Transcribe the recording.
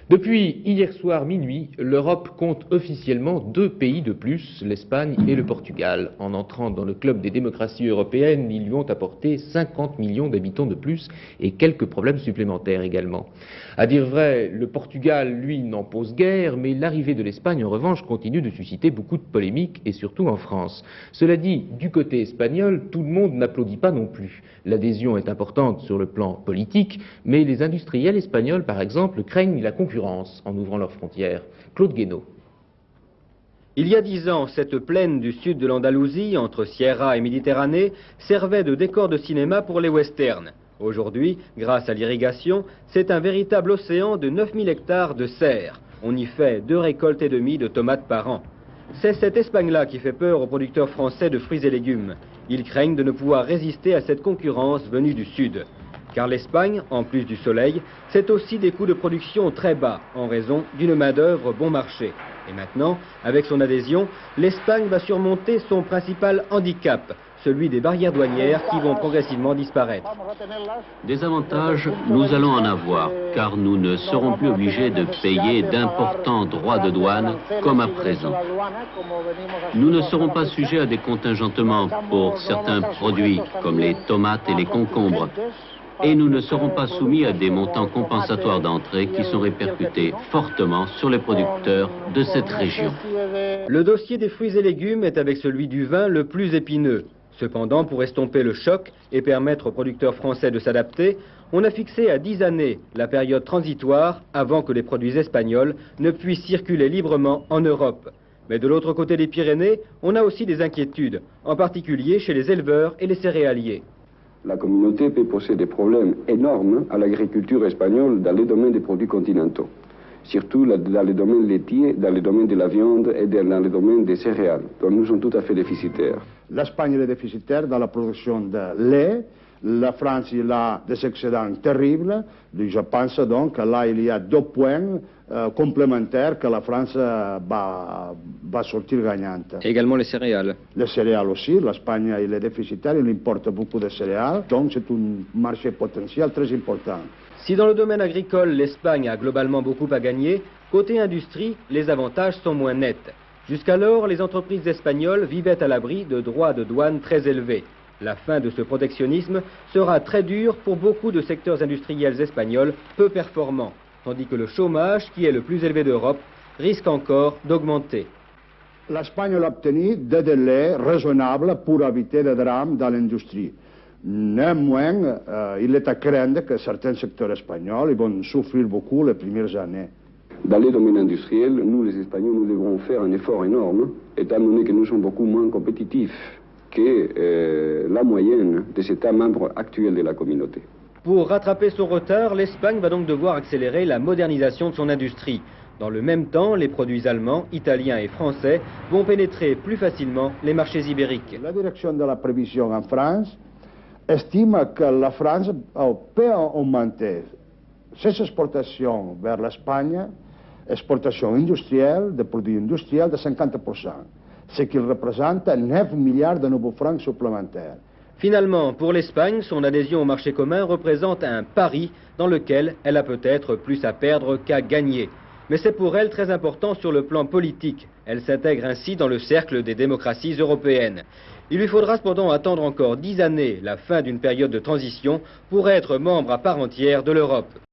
Depuis hier soir minuit, l'Europe compte officiellement 2 pays de plus, l'Espagne et le Portugal. En entrant dans le club des démocraties européennes, ils lui ont apporté 50 millions d'habitants de plus et quelques problèmes supplémentaires également. À dire vrai, le Portugal, lui, n'en pose guère, mais l'arrivée de l'Espagne, en revanche, continue de susciter beaucoup de polémiques, et surtout en France. Cela dit, du côté espagnol, tout le monde n'applaudit pas non plus. L'adhésion est importante sur le plan politique, mais les industriels espagnols, par exemple, craignent la concurrence en ouvrant leurs frontières. Claude Guénaud. Il y a 10 ans, cette plaine du sud de l'Andalousie, entre Sierra et Méditerranée, servait de décor de cinéma pour les westerns. Aujourd'hui, grâce à l'irrigation, c'est un véritable océan de 9000 hectares de serres. On y fait 2 récoltes et demie de tomates par an. C'est cette Espagne-là qui fait peur aux producteurs français de fruits et légumes. Ils craignent de ne pouvoir résister à cette concurrence venue du sud. Car l'Espagne, en plus du soleil, c'est aussi des coûts de production très bas, en raison d'une main-d'œuvre bon marché. Et maintenant, avec son adhésion, l'Espagne va surmonter son principal handicap, celui des barrières douanières qui vont progressivement disparaître. Des avantages, nous allons en avoir, car nous ne serons plus obligés de payer d'importants droits de douane comme à présent. Nous ne serons pas sujets à des contingentements pour certains produits, comme les tomates et les concombres. Et nous ne serons pas soumis à des montants compensatoires d'entrée qui sont répercutés fortement sur les producteurs de cette région. Le dossier des fruits et légumes est avec celui du vin le plus épineux. Cependant, pour estomper le choc et permettre aux producteurs français de s'adapter, on a fixé à 10 années la période transitoire avant que les produits espagnols ne puissent circuler librement en Europe. Mais de l'autre côté des Pyrénées, on a aussi des inquiétudes, en particulier chez les éleveurs et les céréaliers. La communauté peut poser des problèmes énormes à l'agriculture espagnole dans les domaines des produits continentaux, surtout dans les domaines laitiers, dans les domaines de la viande et dans les domaines des céréales. Donc nous sommes tout à fait déficitaires. L'Espagne est déficitaire dans la production de lait. La France il a des excédents terribles. Je pense donc que là il y a 2 points complémentaires que la France va sortir gagnante. Et également les céréales. Les céréales aussi. L'Espagne il est déficitaire, il importe beaucoup de céréales. Donc c'est un marché potentiel très important. Si dans le domaine agricole, l'Espagne a globalement beaucoup à gagner, côté industrie, les avantages sont moins nets. Jusqu'alors, les entreprises espagnoles vivaient à l'abri de droits de douane très élevés. La fin de ce protectionnisme sera très dure pour beaucoup de secteurs industriels espagnols peu performants, tandis que le chômage, qui est le plus élevé d'Europe, risque encore d'augmenter. L'Espagne a obtenu des délais raisonnables pour éviter des drames dans l'industrie. Néanmoins, il est à craindre que certains secteurs espagnols vont souffrir beaucoup les premières années. Dans les domaines industriels, nous les Espagnols, nous devrons faire un effort énorme, étant donné que nous sommes beaucoup moins compétitifs que la moyenne des États membres actuels de la communauté. Pour rattraper son retard, l'Espagne va donc devoir accélérer la modernisation de son industrie. Dans le même temps, les produits allemands, italiens et français vont pénétrer plus facilement les marchés ibériques. La direction de la prévision en France estime que la France peut augmenter ses exportations vers l'Espagne, exportations industrielles, de produits industriels de 50%, ce qui représente 9 milliards de nouveaux francs supplémentaires. Finalement, pour l'Espagne, son adhésion au marché commun représente un pari dans lequel elle a peut-être plus à perdre qu'à gagner. Mais c'est pour elle très important sur le plan politique. Elle s'intègre ainsi dans le cercle des démocraties européennes. Il lui faudra cependant attendre encore 10 années la fin d'une période de transition pour être membre à part entière de l'Europe.